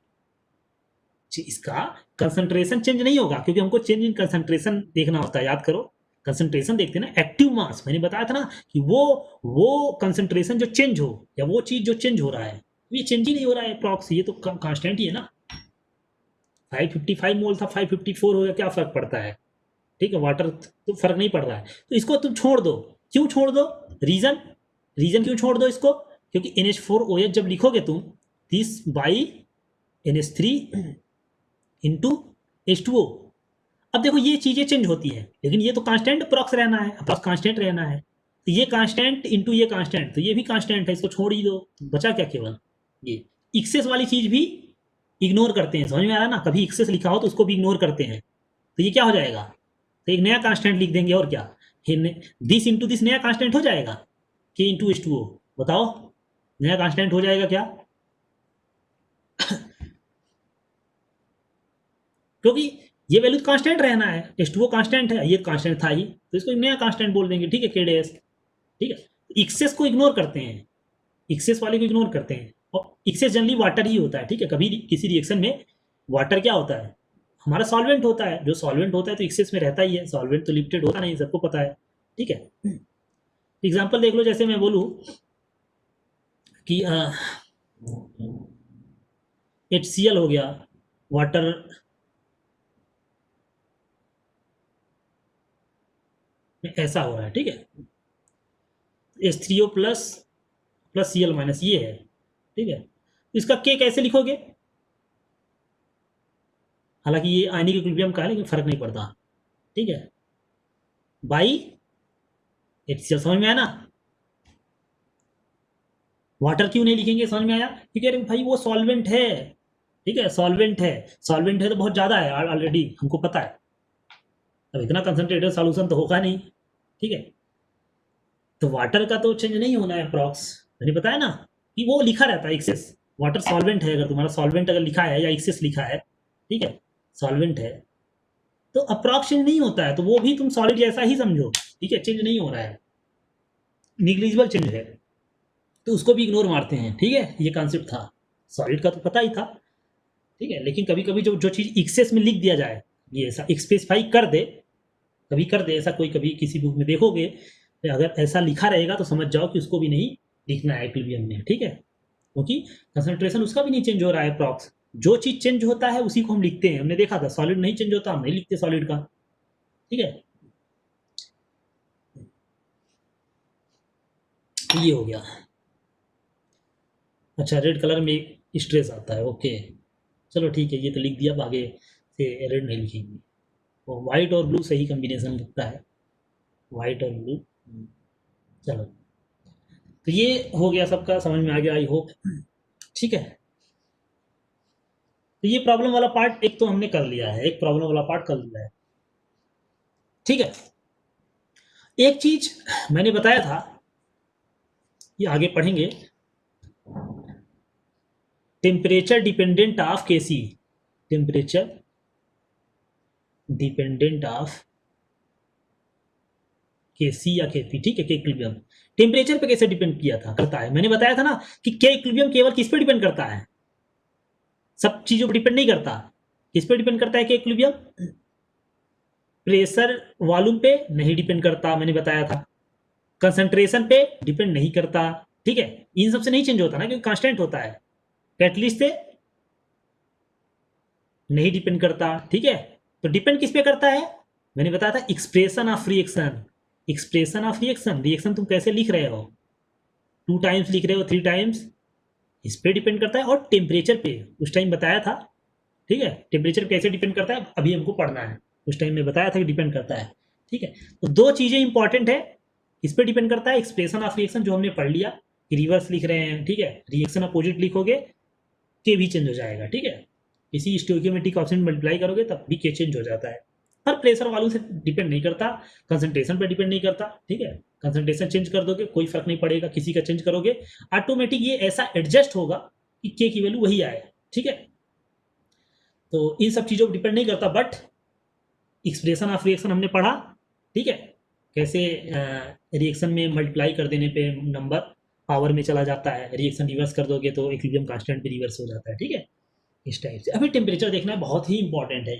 इसका कंसंट्रेशन चेंज नहीं होगा, क्योंकि हमको चेंज इन कंसंट्रेशन देखना होता है, याद करो। कंसंट्रेशन देखते हैं ना, एक्टिव मास, मैंने बताया था ना कि वो कंसंट्रेशन जो चेंज हो, या वो चीज जो चेंज हो रहा है, ये चेंज ही नहीं हो रहा है प्रॉक्स, ये तो कांस्टेंट ही है ना। 555 मोल था 554 हो गया, क्या फर्क पड़ता है, ठीक है, वाटर तो फर्क नहीं पड़ रहा है, तो इसको तुम छोड़ दो। क्यों छोड़ दो? रीजन, रीजन क्यों छोड़ दो इसको? क्योंकि NH4OH जब लिखोगे तुम, this by NH3 into H2O। अब देखो ये चीजें चेंज होती है, लेकिन ये तो कांस्टेंट अप्रॉक्स रहना है, अप्रॉक्स कांस्टेंट रहना है, तो ये कांस्टेंट इंटू ये कांस्टेंट, तो ये भी कांस्टेंट है, इसको छोड़ ही दो, बचा क्या केवल ये। एक्सेस वाली चीज भी इग्नोर करते हैं, समझ में आ रहा है ना, कभी एक्सेस लिखा हो तो उसको भी इग्नोर करते हैं, तो ये क्या हो जाएगा, तो एक नया कांस्टेंट लिख देंगे, और क्या, दिस इंटू दिस नया कांस्टेंट हो जाएगा, के इंटू H2O, बताओ नया कांस्टेंट हो जाएगा क्या? क्योंकि ये वैल्यू कांस्टेंट रहना है, H2O कांस्टेंट है, ये कांस्टेंट था ही, तो इसको एक नया कांस्टेंट बोल देंगे, ठीक है, के डेस, ठीक है। एक्सेस को इग्नोर करते हैं, एक्सेस वाले को इग्नोर करते हैं, और एक्सेस जनरली वाटर ही होता है, ठीक है, कभी किसी रिएक्शन में वाटर क्या होता है, हमारा सॉल्वेंट होता है, जो सॉल्वेंट होता है तो एक्सेस में रहता ही है, सॉल्वेंट तो लिमिटेड होता नहीं, सबको पता है, ठीक है। एग्जाम्पल देख लो, जैसे मैं बोलूँ कि HCl हो गया, वाटर में ऐसा हो रहा है, ठीक है, H3O plus plus Cl minus ये है, ठीक है, तो इसका के कैसे लिखोगे, हालांकि ये आयनिक इक्विलिब्रियम का है लेकिन फर्क नहीं पड़ता, ठीक है, बाई HCl, समझ में आया ना। वाटर क्यों नहीं लिखेंगे, समझ में आया, क्योंकि अरे भाई वो सॉल्वेंट है, ठीक है, सॉल्वेंट है, सॉल्वेंट है तो बहुत ज़्यादा है ऑलरेडी, हमको पता है, अब इतना कंसनट्रेटेड सॉल्यूशन तो होगा नहीं, ठीक है, तो वाटर का तो चेंज नहीं होना है अप्रॉक्स, मैंने बताया ना कि वो लिखा रहता है एक्सेस, वाटर सॉल्वेंट है, अगर तुम्हारा सॉल्वेंट अगर लिखा है या एक्सेस लिखा है, ठीक है, सॉल्वेंट है, तो अप्रॉक्स चेंज नहीं होता है, तो वो भी तुम सॉलिड जैसा ही समझो, ठीक है, चेंज नहीं हो रहा है, निग्लिजिबल चेंज है, तो उसको भी इग्नोर मारते हैं, ठीक है, ये कॉन्सेप्ट था, सॉलिड का तो पता ही था, ठीक है, लेकिन कभी कभी जो जो चीज़ एक्सेस में लिख दिया जाए, ये ऐसा स्पेसिफाई कर दे, कभी कर दे ऐसा, कोई कभी किसी बुक में देखोगे, तो अगर ऐसा लिखा रहेगा तो समझ जाओ कि उसको भी नहीं लिखना है इक्विलिब्रियम में, ठीक है, क्योंकि कंसंट्रेशन उसका भी नहीं चेंज हो रहा है अप्रॉक्स, जो चीज़ चेंज होता है उसी को हम लिखते हैं, हमने देखा था सॉलिड नहीं चेंज होता, हम नहीं लिखते सॉलिड का, ठीक है, तो ये हो गया। अच्छा, रेड कलर में स्ट्रेस आता है, ओके, चलो ठीक है, ये तो लिख दिया, अब आगे से रेड नहीं लिखेंगे, तो वाइट और ब्लू सही कॉम्बिनेशन लगता है, वाइट और ब्लू, चलो, तो ये हो गया, सबका समझ में आ गया आई होप, ठीक है, तो ये प्रॉब्लम वाला पार्ट एक तो हमने कर लिया है, एक प्रॉब्लम वाला पार्ट कर लिया है, ठीक है। एक चीज मैंने बताया था, ये आगे पढ़ेंगे, temperature dependent of KC, temperature dependent of KC या केपी, ठीक है, के इक्विलिब्रियम टेम्परेचर पे कैसे डिपेंड किया था, करता है, मैंने बताया था ना कि के इक्विलिब्रियम केवल किस पे डिपेंड करता है, सब चीजों पर डिपेंड नहीं करता, किस पे डिपेंड करता है के इक्विलिब्रियम, प्रेशर वॉल्यूम पे नहीं डिपेंड करता, मैंने बताया था, कंसंट्रेशन पे डिपेंड नहीं करता, ठीक है, इन सबसे नहीं चेंज होता ना, क्योंकि कांस्टेंट होता है, कैटलिस्ट से नहीं डिपेंड करता, ठीक है, तो डिपेंड किस पे करता है, मैंने बताया था expression of reaction, expression of reaction, reaction तुम कैसे लिख रहे हो, 2 टाइम्स लिख रहे हो, 3 टाइम्स, इस पे डिपेंड करता है, और टेम्परेचर पे उस टाइम बताया था, ठीक है, टेम्परेचर कैसे डिपेंड करता है अभी हमको पढ़ना है, उस टाइम में बताया था कि डिपेंड करता है, ठीक है, तो 2 चीज़ें इंपॉर्टेंट है, इस पर डिपेंड करता है, एक्सप्रेशन ऑफ रिएक्शन जो हमने पढ़ लिया कि रिवर्स लिख रहे हैं, ठीक है, रिएक्शन अपोजिट लिखोगे के भी चेंज हो जाएगा, ठीक है, इसी स्टोइकियोमेट्रिक ऑप्शन मल्टीप्लाई करोगे तब भी के चेंज हो जाता है, पर प्रेशर वालों से डिपेंड नहीं करता, कंसंट्रेशन पे डिपेंड नहीं करता, ठीक है, कंसंट्रेशन चेंज कर दोगे कोई फर्क नहीं पड़ेगा, किसी का चेंज करोगे ऑटोमेटिक ये ऐसा एडजस्ट होगा कि के की वैल्यू वही आए, ठीक है, तो इन सब चीज़ों पर डिपेंड नहीं करता, बट एक्सप्रेशन ऑफ रिएक्शन हमने पढ़ा, ठीक है, कैसे रिएक्शन में मल्टीप्लाई कर देने पे नंबर पावर में चला जाता है, रिएक्शन रिवर्स कर दोगे तो इक्विलिब्रियम कांस्टेंट भी रिवर्स हो जाता है, ठीक है, इस टाइप से। अभी टेम्परेचर देखना है, बहुत ही इंपॉर्टेंट है,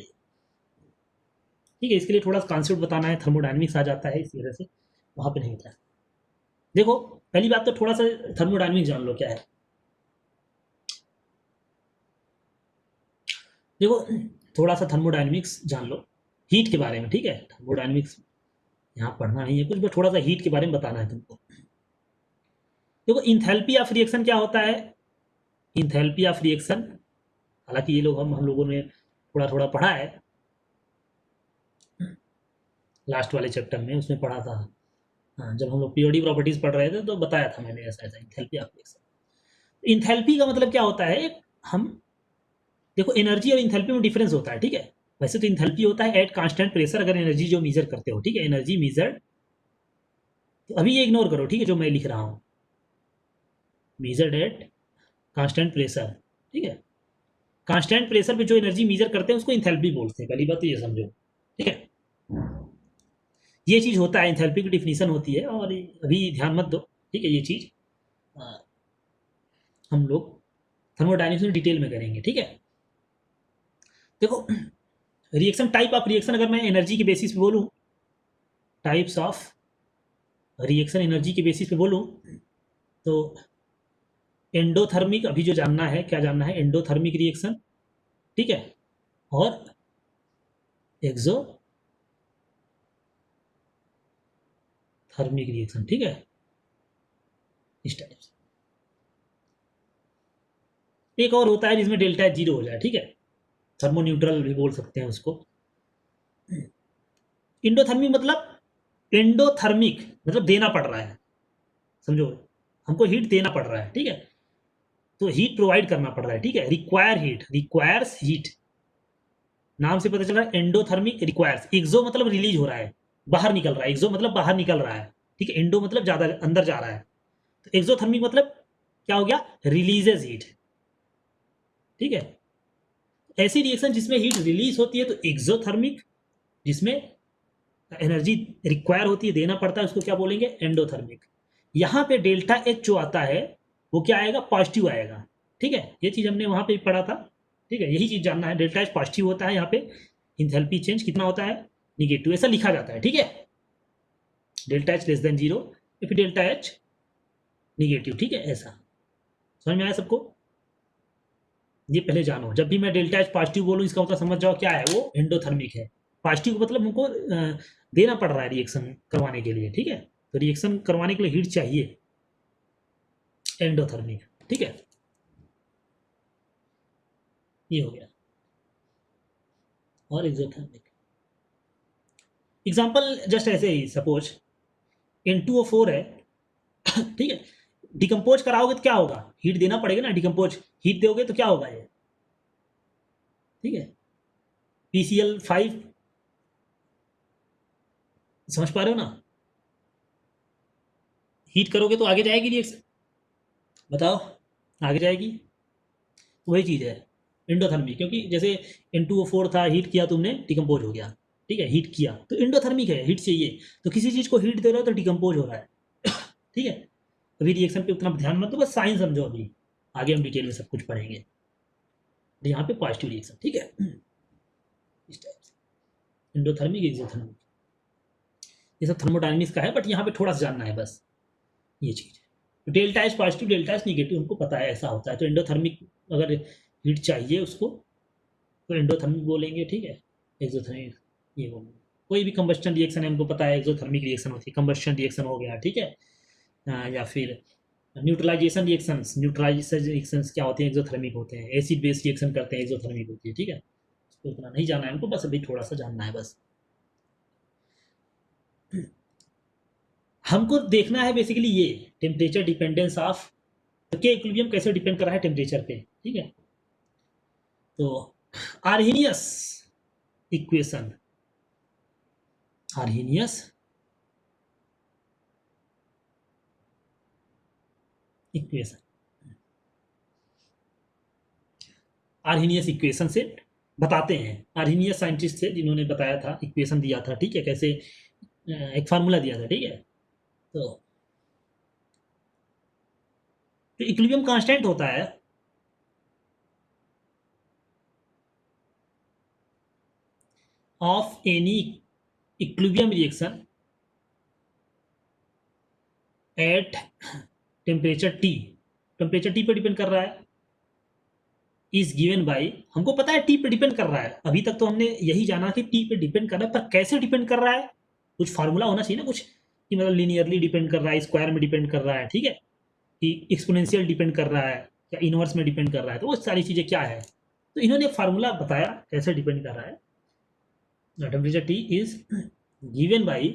ठीक है, इसके लिए थोड़ा कॉन्सेप्ट बताना है, थर्मोडायनेमिक्स आ जाता है, इस वजह से वहाँ पे नहीं होता है। देखो पहली बात तो थोड़ा सा थर्मोडायनेमिक्स जान लो क्या है, देखो थोड़ा सा थर्मोडायनेमिक्स जान लो हीट के बारे में, ठीक है। थर्मोडायनेमिक्स यहाँ पढ़ना नहीं है कुछ, बस थोड़ा सा हीट के बारे में बताना है तुमको। देखो इंथैल्पी ऑफ रिएक्शन क्या होता है। इंथैल्पी ऑफ रिएक्शन, हालांकि ये लोग हम लोगों ने थोड़ा थोड़ा पढ़ा है लास्ट वाले चैप्टर में, उसमें पढ़ा था। हाँ, जब हम लोग पीओडी प्रॉपर्टीज पढ़ रहे थे तो बताया था मैंने ऐसा ऐसा इंथैल्पी ऑफ रिएक्शन। इंथैल्पी का मतलब क्या होता है, हम देखो एनर्जी और इंथैल्पी में डिफरेंस होता है, ठीक है। वैसे तो इंथैल्पी होता है एट कांस्टेंट प्रेशर, अगर एनर्जी जो मेजर करते हो, ठीक है, एनर्जी मेजर्ड। तो अभी ये इग्नोर करो, ठीक है, जो मैं लिख रहा हूँ, मेजर्ड एट कांस्टेंट प्रेशर, ठीक है। कांस्टेंट प्रेशर पे जो एनर्जी मेजर करते हैं उसको इंथैल्पी बोलते हैं, पहली बात तो ये समझो, ठीक है। ये चीज होता है, इंथैल्पी की डिफिनीशन होती है, और अभी ध्यान मत दो, ठीक है। ये चीज हम लोग थर्मोडायनेमिक्स में डिटेल में करेंगे, ठीक है। देखो रिएक्शन, टाइप ऑफ रिएक्शन अगर मैं एनर्जी के बेसिस पे बोलूं, टाइप्स ऑफ रिएक्शन एनर्जी के बेसिस पे बोलूं, तो एंडोथर्मिक, अभी जो जानना है, क्या जानना है, एंडोथर्मिक रिएक्शन, ठीक है, और एक्सो थर्मिक रिएक्शन, ठीक है, इस टाइप से। एक और होता है जिसमें डेल्टा एच जीरो हो जाए, ठीक है, थर्मो न्यूट्रल भी बोल सकते हैं उसको। एंडोथर्मिक मतलब, एंडोथर्मिक मतलब देना पड़ रहा है, समझो, हमको हीट देना पड़ रहा है, ठीक है। तो हीट प्रोवाइड करना पड़ रहा है, ठीक है, रिक्वायर हीट, रिक्वायर्स हीट, नाम से पता चल रहा है एंडोथर्मिक रिक्वायर्स। एक्सो मतलब रिलीज हो रहा है, बाहर निकल रहा है, एक्सो मतलब बाहर निकल रहा है, ठीक है, एंडो मतलब ज्यादा अंदर जा रहा है, तो एक्सोथर्मिक मतलब क्या हो गया, रिलीजेस हीट, ठीक है। ऐसी रिएक्शन जिसमें हीट रिलीज होती है तो एक्सोथर्मिक, जिसमें एनर्जी रिक्वायर होती है, देना पड़ता है, उसको क्या बोलेंगे, एंडोथर्मिक। यहाँ पे डेल्टा एच जो आता है वो क्या आएगा, पॉजिटिव आएगा, ठीक है। ये चीज हमने वहां पे पढ़ा था, ठीक है, यही चीज जानना है। डेल्टा एच पॉजिटिव होता है, यहाँ पे इंथैल्पी चेंज कितना होता है, निगेटिव, ऐसा लिखा जाता है, ठीक है। Delta H less than zero, फिर डेल्टा एच निगेटिव, ठीक है, ऐसा। समझ में आया सबको, ये पहले जानो। जब भी मैं डेल्टा एच पॉजिटिव बोलूँ इसका मतलब समझ जाओ क्या है, वो एंडोथर्मिक है। पॉजिटिव का मतलब हमको देना पड़ रहा है रिएक्शन करवाने के लिए, ठीक है, तो रिएक्शन करवाने के लिए हीट चाहिए, एंडोथर्मिक, ठीक है। ये हो गया। और एक्सोथर्मिक एग्जांपल जस्ट ऐसे ही, सपोज N2O4 है ठीक है, डिकम्पोज कराओगे तो क्या होगा, हीट देना पड़ेगा ना, डिकम्पोज हीट दोगे तो क्या होगा ये, ठीक है, PCl5, समझ पा रहे हो ना, हीट करोगे तो आगे जाएगी रिएक्शन, बताओ, आगे जाएगी। वही चीज़ है एंडोथर्मिक, क्योंकि जैसे N2O4 था, हीट किया तुमने, डिकम्पोज हो गया, ठीक है, हीट किया तो एंडोथर्मिक है, हीट चाहिए, तो किसी चीज़ को हीट दे रहे हो तो डिकम्पोज हो रहा है ठीक है। अभी रिएक्शन पे उतना ध्यान मत दो, बस साइंस समझो, अभी आगे हम डिटेल में सब कुछ पढ़ेंगे। यहाँ पे पॉजिटिव रिएक्शन, ठीक है, इस टाइप से एंडोथर्मिक, एक्सोथर्मिक, ये सब थर्मोडायनेमिक्स का है, बट यहाँ पे थोड़ा सा जानना है बस ये चीज़। तो delta H positive, delta H negative हमको पता है ऐसा होता है, तो एंडोथर्मिक अगर हीट चाहिए उसको तो एंडोथर्मिक बोलेंगे, ठीक है, एक्सोथर्मिक ये बोलेंगे। कोई भी कंबस्टन रिएक्शन है हमको पता है एक्सोथर्मिक रिएक्शन होती है, कंबस्टन रिएक्शन हो गया, ठीक है, या फिर न्यूट्रलाइजेशन रिएक्शंस, न्यूट्रलाइजेशन रिएक्शंस क्या होते हैं, एक्सोथर्मिक होते हैं। एसिड बेस रिएक्शन करते हैं, एक्सोथर्मिक होती है, ठीक है। उसको उतना नहीं जानना है हमको, बस अभी थोड़ा सा जानना है बस। हमको देखना है बेसिकली ये टेम्परेचर डिपेंडेंस ऑफ, के इक्विलिब्रियम कैसे डिपेंड कर रहा है टेम्परेचर पे, ठीक है। तो Arrhenius equation, Arrhenius equation, Arrhenius equation से बताते हैं। आर्हेनियस साइंटिस्ट थे जिन्होंने बताया था, इक्वेशन दिया था, ठीक है, कैसे एक फार्मूला दिया था, ठीक है। तो इक्विलिब्रियम कांस्टेंट होता है of any equilibrium reaction at temperature T, temperature T पे डिपेंड कर रहा है, इज गिवन बाई, हमको पता है टी पे डिपेंड कर रहा है, अभी तक तो हमने यही जाना कि टी पे डिपेंड कर रहा है, पर कैसे डिपेंड कर रहा है, कुछ फार्मूला होना चाहिए ना कुछ, कि मतलब लीनियरली डिपेंड कर रहा है, स्क्वायर में डिपेंड कर रहा है, ठीक है, कि एक्सपोनेंशियल डिपेंड कर रहा है या इनवर्स में डिपेंड कर रहा है, तो वो सारी चीज़ें क्या है, तो इन्होंने फार्मूला बताया कैसे डिपेंड कर रहा है। Temperature T is given by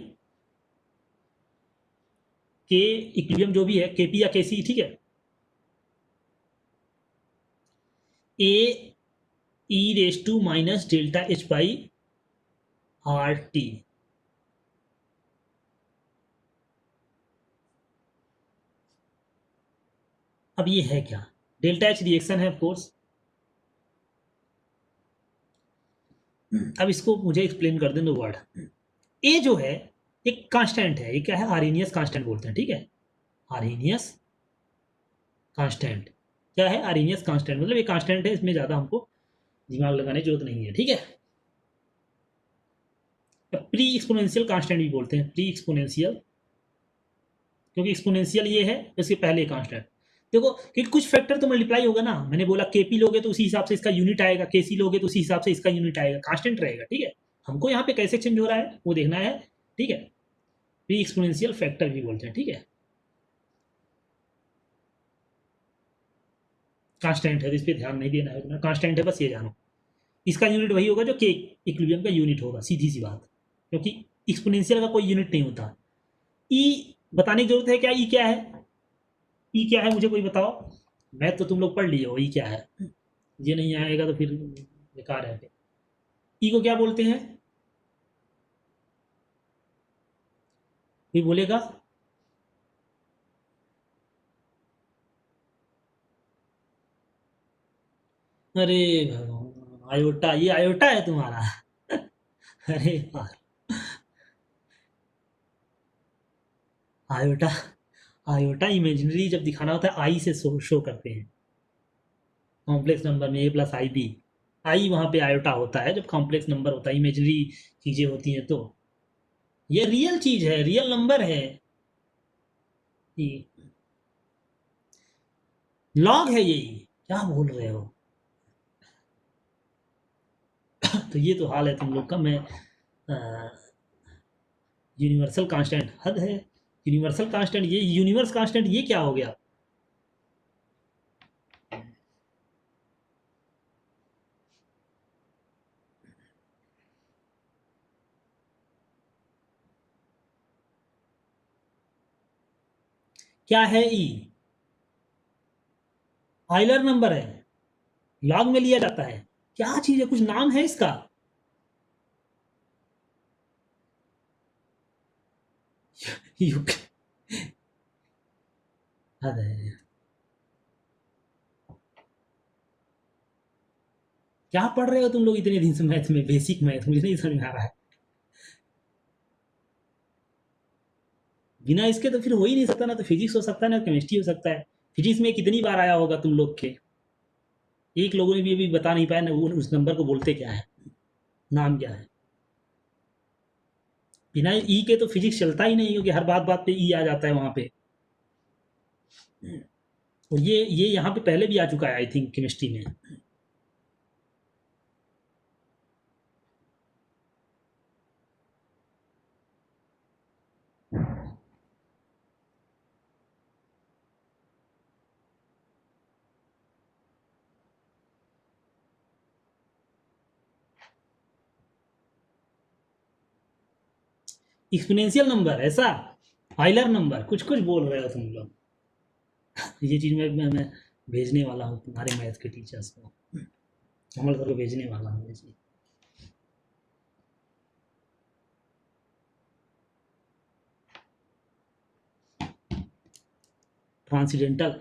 K equilibrium जो भी है केपी या केसी, ठीक है, A E raise to minus delta H by R T. अब ये है क्या, डेल्टा एच रिएक्शन है ऑफकोर्स। अब इसको मुझे एक्सप्लेन कर दें दो वर्ड। ए जो है एक कांस्टेंट है, ये क्या है, आर्हेनियस कांस्टेंट बोलते हैं, ठीक है, आर्हेनियस कांस्टेंट क्या है, आर्हेनियस कांस्टेंट मतलब ये कांस्टेंट है, इसमें ज़्यादा हमको दिमाग लगाने की जरूरत नहीं है, ठीक है। प्री एक्सपोनेंशियल कांस्टेंट भी बोलते हैं, प्री एक्सपोनेंशियल, क्योंकि एक्सपोनेंशियल ये है इसके पहले कांस्टेंट। देखो कि कुछ फैक्टर तो मल्टीप्लाई होगा ना, मैंने बोला केपी लोगे तो उसी हिसाब से इसका यूनिट आएगा, केसी लोगे तो उसी हिसाब से इसका यूनिट आएगा, कांस्टेंट रहेगा, ठीक है। हमको यहाँ पे कैसे चेंज हो रहा है वो देखना है, ठीक है। प्री एक्सपोनेंशियल फैक्टर भी बोलते हैं, ठीक है। कांस्टेंट है तो इस पर ध्यान नहीं देना है, कांस्टेंट है बस ये जानो, इसका यूनिट वही होगा जो के इक्विलिब्रियम का यूनिट होगा, सीधी सी बात, क्योंकि एक्सपोनेंशियल का कोई यूनिट नहीं होता। ई बताने की जरूरत है क्या, ई क्या है, ई क्या है मुझे कोई बताओ, मैथ तो तुम लोग पढ़ लिए हो, ई क्या है, ये नहीं आएगा तो फिर बेकार है। ई को क्या बोलते हैं, कोई बोलेगा, अरे भगवान, आयोटा, ये आयोटा है तुम्हारा अरे यार, आयोटा, आयोटा इमेजिनरी जब दिखाना होता है आई से शो करते हैं, कॉम्प्लेक्स नंबर में ए प्लस आई बी, आई वहाँ पे आयोटा होता है जब कॉम्प्लेक्स नंबर होता है, इमेजिनरी चीज़ें होती हैं तो, ये रियल चीज़ है, रियल नंबर है, ये लॉग है, ये क्या बोल रहे हो तो ये तो हाल है तुम लोग का। मैं यूनिवर्सल कांस्टेंट हद है, यूनिवर्सल कांस्टेंट, ये यूनिवर्स कांस्टेंट ये क्या हो गया, क्या है ई, आइलर नंबर है, लॉग में लिया जाता है, क्या चीज है, कुछ नाम है इसका, यू हद है, क्या पढ़ रहे हो तुम लोग इतने दिन से मैथ में, बेसिक मैथ मुझे नहीं समझ में आ रहा है, बिना इसके तो फिर हो ही नहीं सकता, ना तो फिजिक्स हो सकता है ना केमिस्ट्री हो सकता है। फिजिक्स में कितनी बार आया होगा तुम लोग के, एक लोगों ने भी अभी बता नहीं पाया ना उस नंबर को बोलते क्या है, नाम क्या है, बिना ई के तो फिजिक्स चलता ही नहीं, क्योंकि हर बात बात पे ई आ जाता है वहां पे। और ये यहाँ पे पहले भी आ चुका है आई थिंक केमिस्ट्री में। एक्सपोनेंशियल नंबर ऐसा, आइलर नंबर, कुछ कुछ बोल रहे हो तुम लोग ये चीज़ मैं भेजने वाला हूँ तुम्हारे मैथ के टीचर्स को, कमल सर को भेजने वाला हूँ ये चीज़। ट्रांसीडेंटल,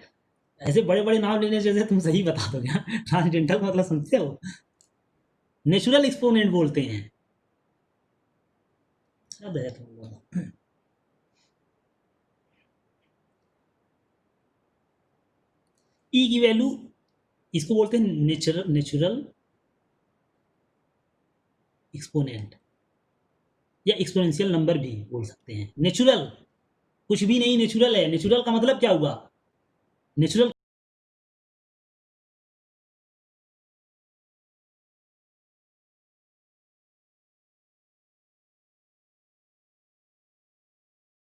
ऐसे बड़े बड़े नाम लेने जैसे तुम सही बता दो क्या ट्रांसीडेंटल का मतलब समझते हो, नेचुरल एक्सपोनेंट बोलते हैं, अब है तुम लोग। ई की वैल्यू, इसको बोलते हैं नेचुरल, नेचुरल एक्सपोनेंट या एक्सपोनेंशियल नंबर भी बोल सकते हैं। नेचुरल कुछ भी नहीं, नेचुरल है, नेचुरल का मतलब क्या हुआ, नेचुरल